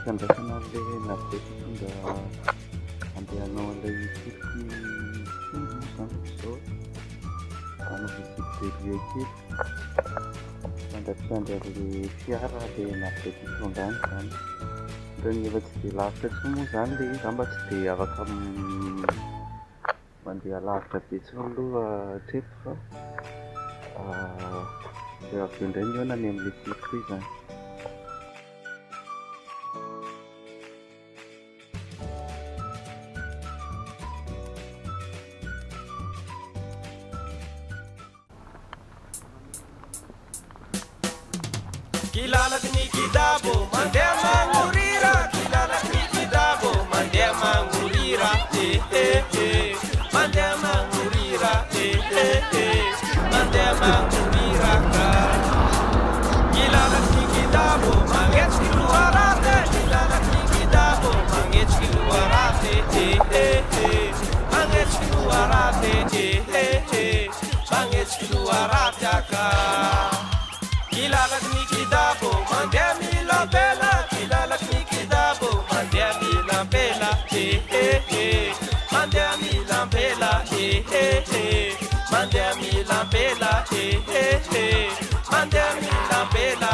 fandraisana le navetonga andehanao ilay sirky Tsingy zany zao manao visite dédié kely mandra le fiara le navetonga any zany reny efa tsy dia lavitra tsy moa zany le izy mba tsy dia afaka mandeha lavitra be tsy aloha hatreto fa dia avy eo indray ny eo nany amin'ilay sirky zany. Kilalaky ny kidabo mandeha mangorira, kilalaky ny kidabo mandeha mangorira, mandeha mangorira, mandeha mangorira ka. Kilalaky ny kidabo mangetsiky loharate, kilalaky ny kidabo mangetsiky loharate, mangetsiky loharate, mangetsiky loharate ka. Kilalaky ny kidabo mandeha milampela, kilalaky ny kidabo mandeha milampela, mandeha milampela, mandeha milampela, mandeha milampela,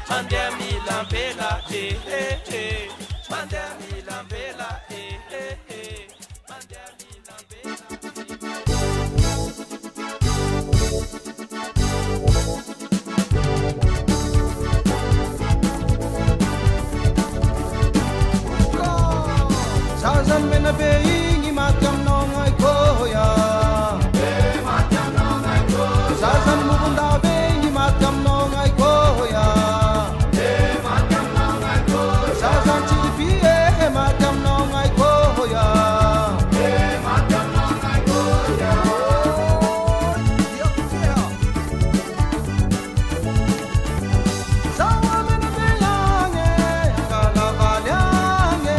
mandeha milampela, mandeha milampela, mandeha Sazan mena being imatam no ngai koya. Matam no ngai koya. Sazan mukunda being imatam no ngai koya. Matam no ngai koya. Sazan chipi matam no ngai koya. Matam no ngai koya. Sawa mena beyange kala valyange.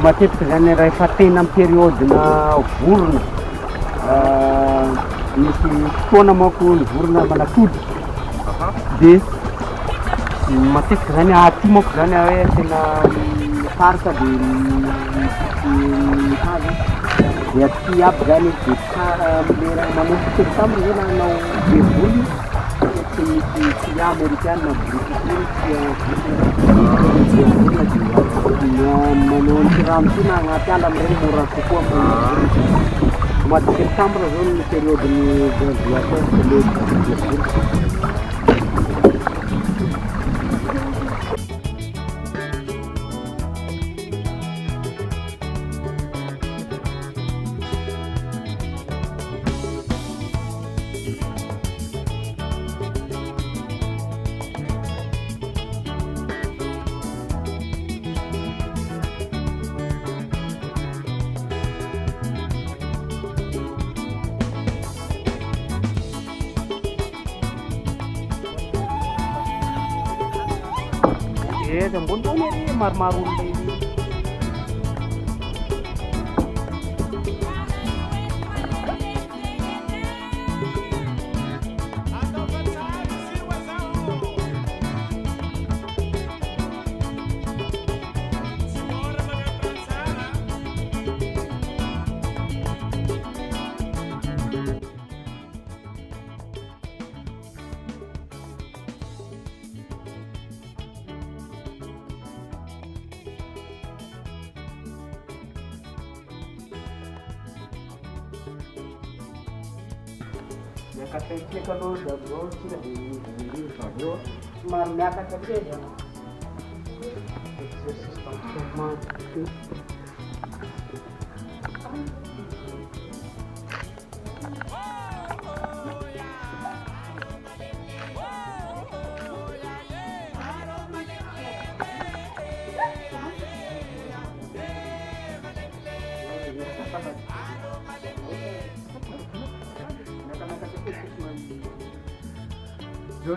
matetika zany rehefa tena amin'ny périodena vorona misy fotoana manko ny vorona manatody de matetika zany aty manko zany hoe tena mitarika de hazo de aty aby zany de tsara am'lera manomboka septembre zany anao février tsy misy client américain na manao ny rano ty na agnaty ala am'regny mora kokoa mois de septembre zao ny période-ny graduation le ambony tany ery maromaro olona ery Miakatraiky aloha da zao tsika de rivotra aveo somary miakatra kely ianao exercice d'entraînement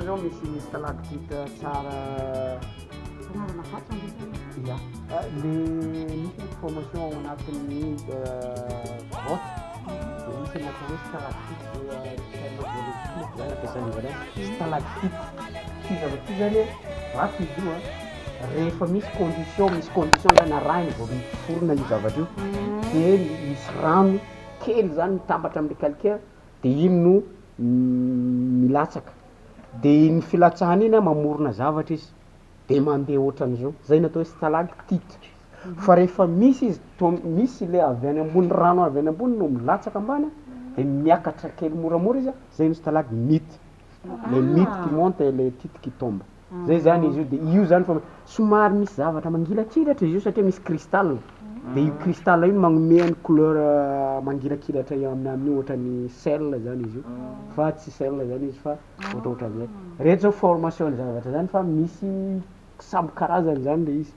zao misy stalactite tsara ia le misy formation ao anatin'ny grotte de misy anatao hoe stalactite zany ampiasan'izany stalactite ty zavatra zany ratsy izy io rehefa misy condition zany arahiny vao miforona io zavatra io de misy rano kely zany mitambatra am'le calcaire de iny no milatsaka de iny filatsahana iny mamorona zavatra izy de mandeha ohatran'izao zay natao hoe stalactite fa rehefa misy izy misy le avy any ambony rano avy any ambony no milatsaka ambany de miakatra kely moramora izy zay ny stalagmite le mythe qui monte et le titre qui tombe zay zany izy io de io zany fa somary misy zavatra mangilakilatra izy io satria misy cristal de io cristal io magnome ny couleur mangilakilatra amin'ny ohatran'ny sel zany izy io fa tsy sel zany izy fa ohatrohatran'izay rehetra zao formation ny zavatra zany fa misy samby karazany zany le izy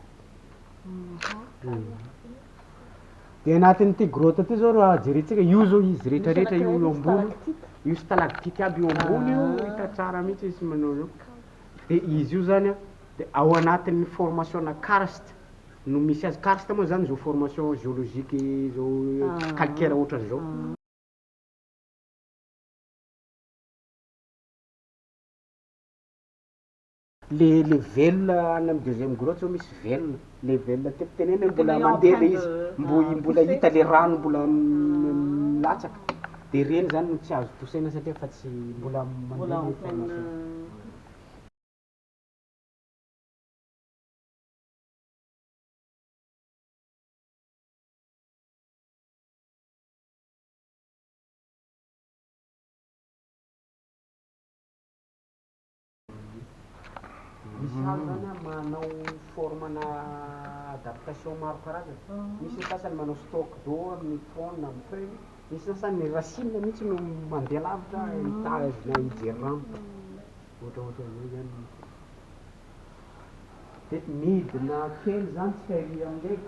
de anatin'ity grotte ty zao raha jerentsika io zao izy rehetrarehetra io ambony io stalactite aby io ambony io hita tsara mihitsy izy manao zao de izy io zany de ao anatin'ny formation karst no misy azy karst moa zany zao formation géologique zao calcaire ohatran'izao le velona any amin'ny deuxième grotte zao misy velona le velona teneneny mbola mandeha le izy mbola hita le rano mbola milatsaka de reny zany no tsy azo tosaina satria fa tsy mbola mandeha le formation misy hazo zany manao formana adaptation maro karazany misy ny sasany manao stock d'eau amin'ny faune amin'ny feuille misy sasany ny racine mihitsy no mandeha lavitra mitage na ijery rano ohatraohatran'izay zany de midina kely zany tsy fahiri am'le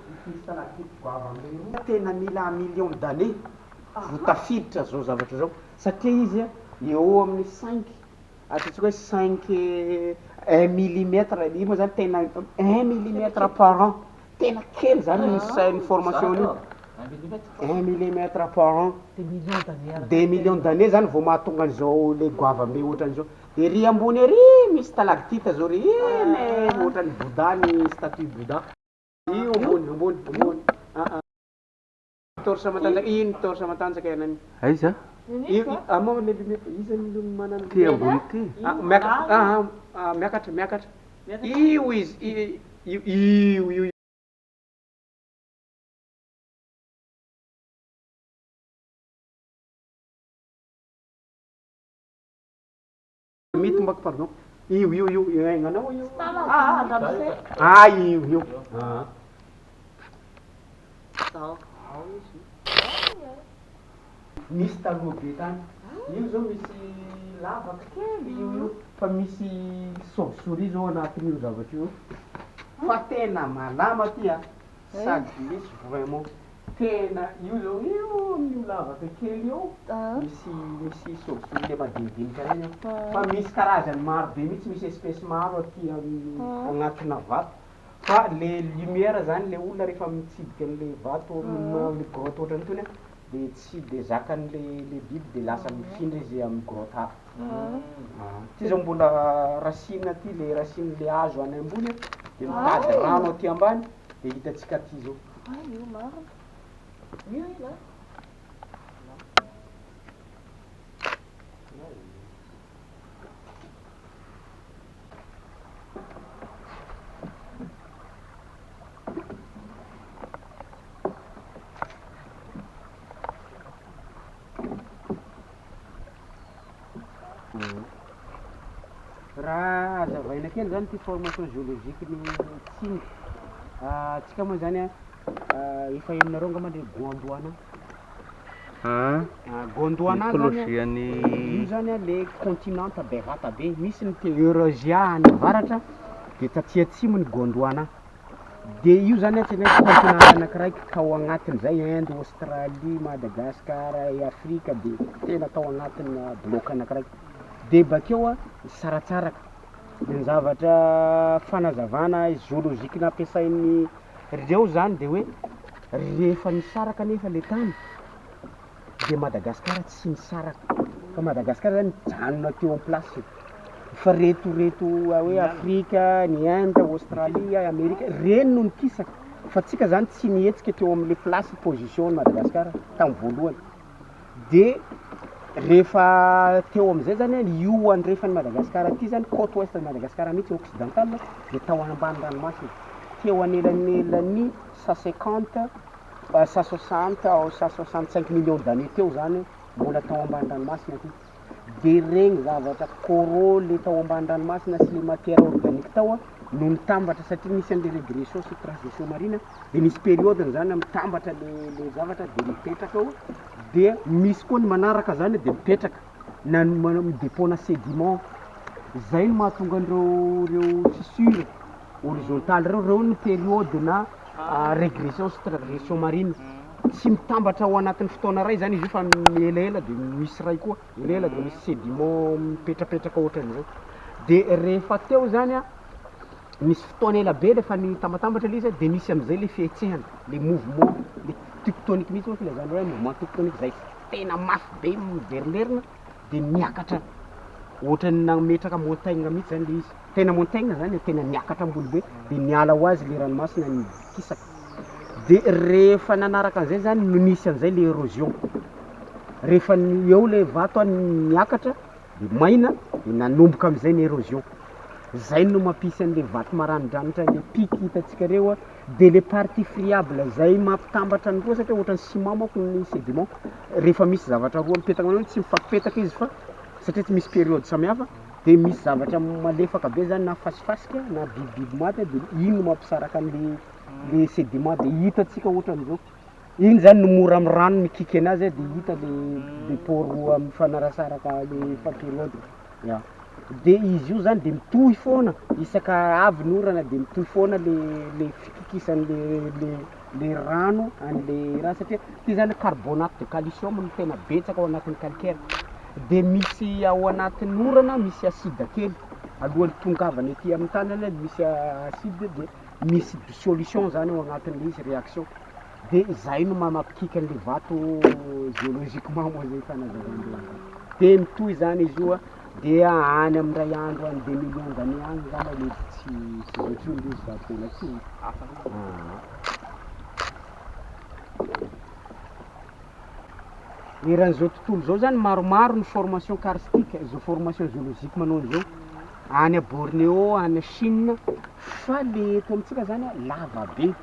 stalactite goava am'le tena mila million d'années vo tafiditra zao zavatra zao satria izy eo amin'ny 5 ataontsika hoe 5 1 millimètre io moa zany tena 1 millimètre par an tena kely zany misy formation io 1 millimètre par an, 2 millions d'années zany vao mahatonga an'izao le goavambe ohatran'izao. De ry ambony ary misy stalactite zao ry eny ohatran'ny Bouddha ny statue Bouddha. Io ambony. Torsa matanjaka iny torsa matanjaka enany. Aiza? Io amao le izy ny manana Ty ambony ty. Miakatra. Io izy io mito mbako pardon. Io aignanao io. Io. Misy taloha be tany. Io zao misy lavaka kely io fa misy chauve-souris zao anatin'io zavatra io. Fa tena malama ty sady misy vraiment tena io zao io lavaka kely io misy chauve-souris le madinidinika reny fa misy karazany maro be mihitsy misy espèce maro aty agnatina vato. Fa le lumière zany le olona rehefa mitsidika an'le vato le grotte ohatran'itony de tsy de zakan'le biby de lasa mifindra izy amin'ny grotte hafa. Ty zao mbola racine ty le racine le hazo any ambony de mitady rano aty ambany de hitatsika ty zao. Raha azavaina kely zany ty formation géologique ny Tsingy. Tsika moa zany efa hainareo angamba le Gondwana. Gondwana zany io zany le continent bevata be, misy ny Eurasia any avaratra de taty atsimo ny Gondwana. De io zany tsika continent anakiraiky tao agnatin'izay Inde, Australie, Madagascar, Afrika de tena tao agnatin'ny bloc anakiraiky. De bakeo saratsaraka ny zavatra fanazavana géologique nampiasain'ny reo zany de hoe rehefa misaraka nefa le tany de Madagascar tsy misaraka fa Madagascar zany mijanona teo en place. Fa reto hoe Afrika, ny Inde, Australie, Amerika reny no nikisaka fa tsika zany tsy nihetsika teo amin'le place position ny Madagascar tamin'ny voalohany. De rehefa teo am'izay zany io andrefany Madagascar ty zany côte ouest de Madagascar mihitsy occidental de tao ambany ranomasina teo anelanelany 150 à 165 millions d'années teo zany mbola tao ambany ranomasina ty. De regny zavatra coraux le tao ambany ranomasina sy le matière organique tao no mitambatra satria misy an'le régression sy transition marine de misy période zany mitambatra le zavatra de mipetraka ao de misy koa ny manaraka zany de mipetraka na midépôna sédiment zay no mahatonga reo fissure horizontale reo ny période na régression sy transition marine tsy mitambatra ao anatin'ny fotoana ray zany izy io fa elaela de misy ray koa elaela de misy sédiment mipetrapetraka ohatran'izao. De rehefa teo zany misy fotoana ela be lefa nitambatambatra le izy de misy am'izay le fietsehana le mouvement le tectonique mihitsy moa filazany hoe mouvement tectonique zay tena mafy be miverimberina de miakatra ohatran'ny nametraka montagne mihitsy zany le izy tena montagne zany tena miakatra ambony be de miala ho azy le ranomasina nikisaka. De rehefa nanaraka an'izay zany no nisy an'izay le érosion rehefa eo le vato miakatra de maina de nanomboka am'izay ny érosion zay no mampisy an'le vato maranidranitra le piky hitatsika reo de le partie friable zay mampitambatra ny roa satria ohatran'ny ciment manko ny sédiment rehefa misy zavatra roa mipetaka manao tsy mifampipetaka izy fa satria tsy misy période samihafa de misy zavatra malefaka be zany na fasifasika na bibibiby maty de ino mampisaraka an'le sédiment de hitatsika ohatran'izao iny zany no mora amin'ny rano mikiky anazy de hita le poro mifanarasaraka le période de izy io zany de mitohy foana isaka avy ny orana de mitohy foana le fikikisan'le rano an'le raha satria ty zany carbonate de calcium no tena betsaka ao anatin'ny calcaire de misy ao anatin'ny orana misy acide kely alohan'ny tongavany aty amin'ny tany any misy acide de misy dissolution zany ao agnatin'le izy réaction de zay no mamapikika an'le vato géologiquement moa zay fanazavandreo de mitohy zany izy io dia any amin'ray andro any 2 millions d'années any zany mety tsy voatsy izy vato latsy eran'izao tontolo zao zany maromaro ny formation karstique zao formation géologique manao an'izao any a Bornéo any a Chine fa le eto amintsika zany lava be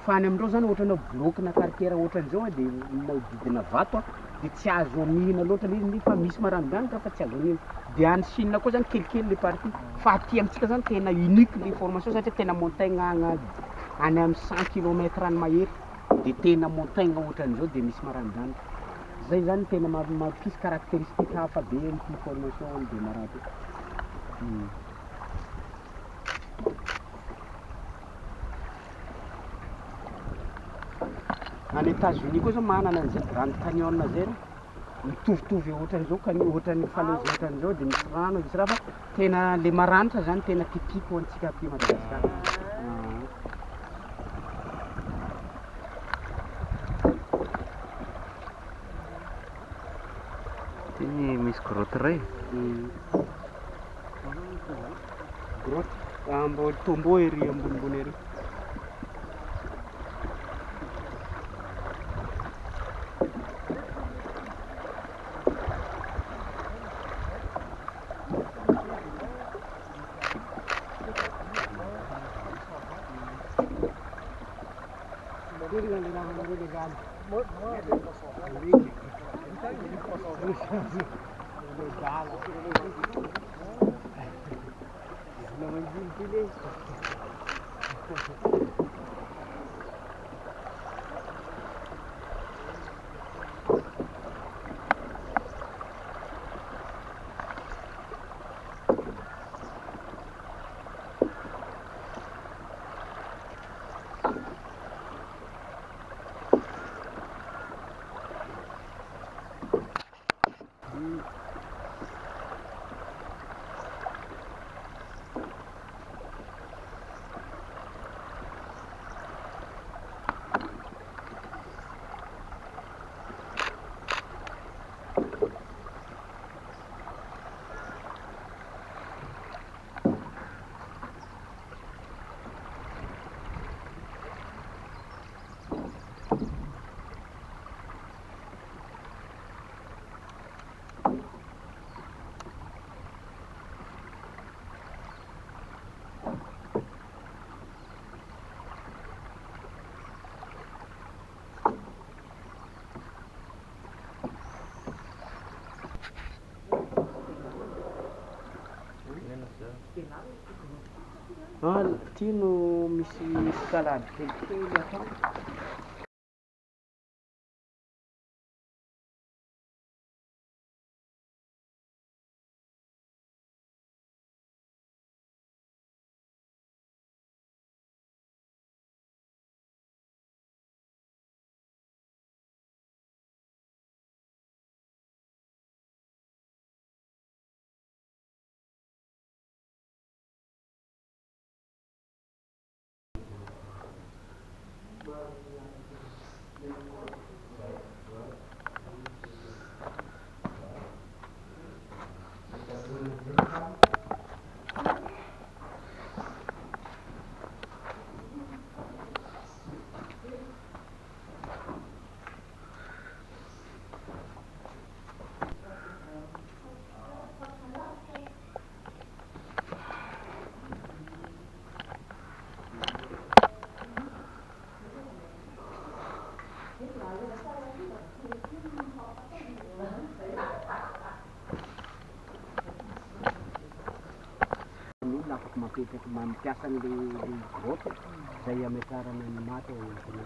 fa any amindreo zany ohatrana blokina calcaire ohatran'izao de manodidina vato de tsy azo amihina loatra le izy nefa misy maranidranitra fa tsy azo amihina de any Chine koa zany kelikely le partie fa aty amintsika zany tena unique le formation satria tena montagne any amin'ny 100 km any mahery de tena montagne ohatran'izao de misy maranidranitra zay zany tena mampisy caractéristique hafa be am'ty formation de marato any États-Unis koa zao manana an'izay Grand Canyon zay mitovitovy ohatran'izao ohatran'ny falaise ohatran'izao de misy rano misy raha fa tena le maranitra zany tena typique ho antsika aty Madagascar Tiny misy grotte ray grotte mbo tombeau ery ambonimbony ery ty no misy escalade kelikely atao afaka mapetraky mampiasa an'le grotte zay ametrarana ny maty ao anatiny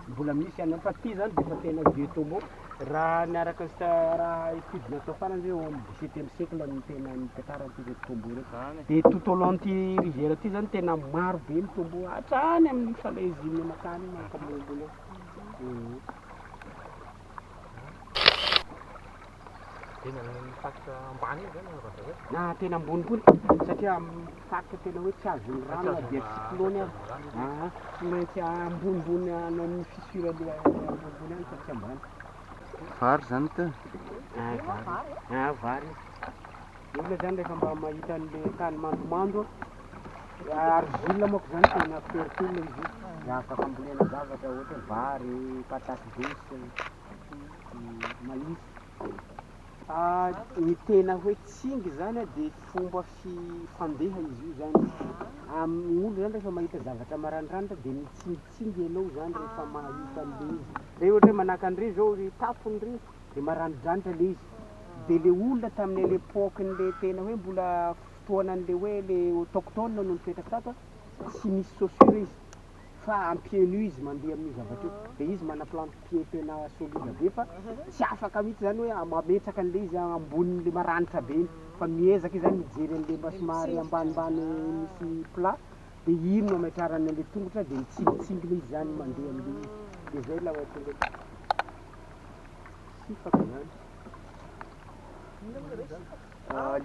mbola misy any fa ty zany defa tena vieux tombeau raha niaraka ny raha étude natao farany zay eo amin'ny 17e siècle ny tena nipetrarany ty tombeau reky de tout au long ty rivière ty zany tena maro be ny tombeau hatrany amin'ny falaiziny makany makambola Tena ny fakitra ambany iny zany raha hoe. Na tena ambonimbony satria fakitra tena hoe tsy azon'ny rano na dia cyclone ary tsy maintsy ambonimbony any amin'ny fissure le ambonimbony any fa tsy ambany. Vary zany teo. Vary. Ny olona zany rehefa mba mahita an'le tany mandomando argile moako zany tena fertile izy raha afaka ambolena zavatra ohatra hoe vary, patate douce, maïs. Ny tena hoe Tsingy zany dia fomba fandeha izy io zany. Olo zany rehefa mahita zavatra maranidranitra dia mitsingatsingy ianao zany rehefa mahita an'le izy. Re ohatra hoe manaka an'ire zao tapon'ire dia maranidranitra le izy. Dia le olona tamin'ny l'époque-n'le tena hoe mbola fotoanan'le hoe le autochtone no nipetraka tato tsy misy chaussure izy fa ampieno izy mandeha amin'ny zavatra io. Dia izy mana plan-pied tena solide be fa tsy afaka mihitsy zany hoe mametraka an'le izy ambonin'le maranitra be iny fa miezaka izy zany mijery an'le mba somary ambanimbany misy plat dia iny no ametrarany an'le tongotra dia mitsingatsingina izy zany mandeha amin'le izy. Dia zay la tonga sifaka zany.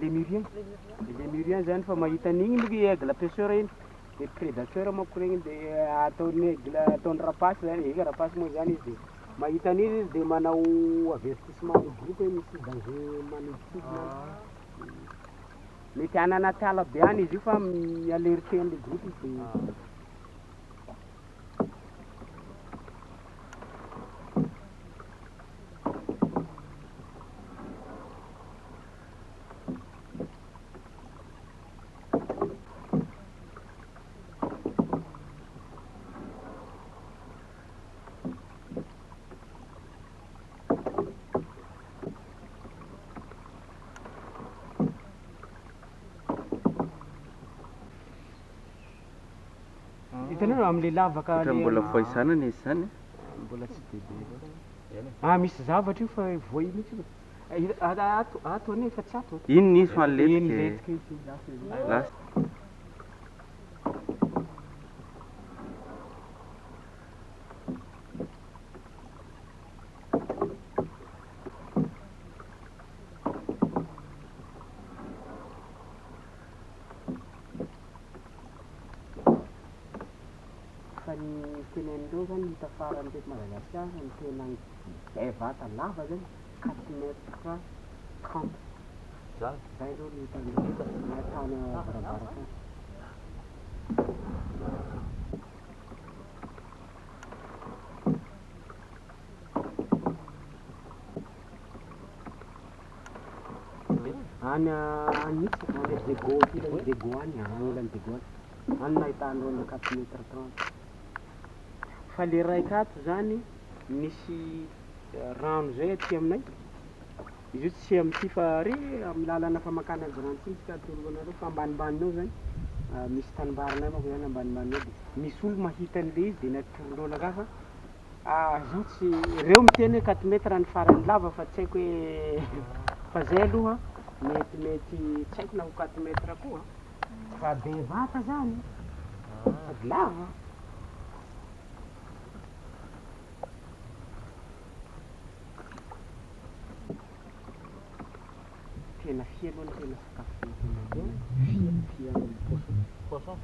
Le murien zany fa mahita an'igny moa aigle pêcheur iny dia prédateur manko regny dia ataony aigle ataony rapace zany rapace moa zany izy dia mahita an'izy izy dia manao avertissement ny groupe hoe misy danger manodidina mety any anaty ala be any izy io fa mialerter an'le groupe izy dia hitanao amin'le lavaka mbola voaisanana izy zany. Mbola tsy bebe misy zavatra io fa voay mihitsy ato ane fa tsy ato inona izy fa letika lasa ny tenenindreo zany hita farany teto Madagascar ny tena bevata lava zany 4 mètres 30 zay zao ny hitandreo tany avarabaraka any Dego filany Dego any ilany Dego any any nahitandreo ny 4 mètres 30 fa le raika ato zany misy rano zay aty aminay izy io tsy amin'ity fa re amin'ny lalana famakana Grandtsiny ka toroanareo fa ambanimbany ao zany misy tanimbarinay manko zany ambanimbany ao dia misy olo mahita an'le izy dia natorondreo laka fa zao tsy reo miteny hoe 4 mètres ny farany lava fa tsy haiko hoe fa zay aloha mety tsy haiko na ho 4 mètres koa fa bevata zany sady lava. Tena fia aloha ny tena sakafo fia poisson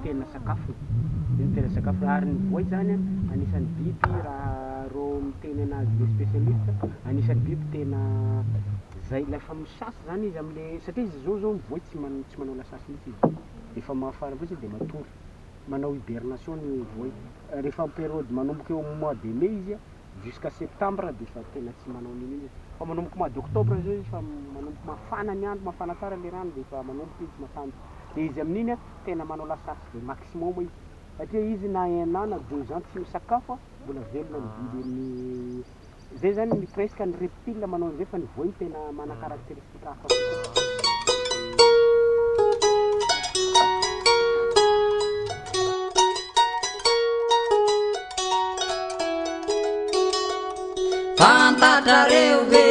tena sakafo iny tena sakafo ary ny voay zany anisan'ny biby raha reo miteny anazy le spécialiste anisan'ny biby tena zay lafa misasy zany izy am'le satria izy zao ny voay tsy manao lasasy mihitsy izy rehefa mafana fotsiny dia matory manao hibernation ny voay rehefa période manomboka eo mois de mai izy jusqu'à septembre dia fa tena tsy manao an'iny izy fa manomboka mois d'octobre zao izy fa manomboka mafana ny andro mafana tsara le rano dia fa manomboka izy mafandy dia izy amin'iny tena manao lasasy dia maximum izy satria izy na 1 an na 2 ans tsy misakafo mbola velona ny biby amin'ny zay zany ny presque ny reptile manao an'izay fa ny voay tena mana caractéristique hafa fantatrareo ve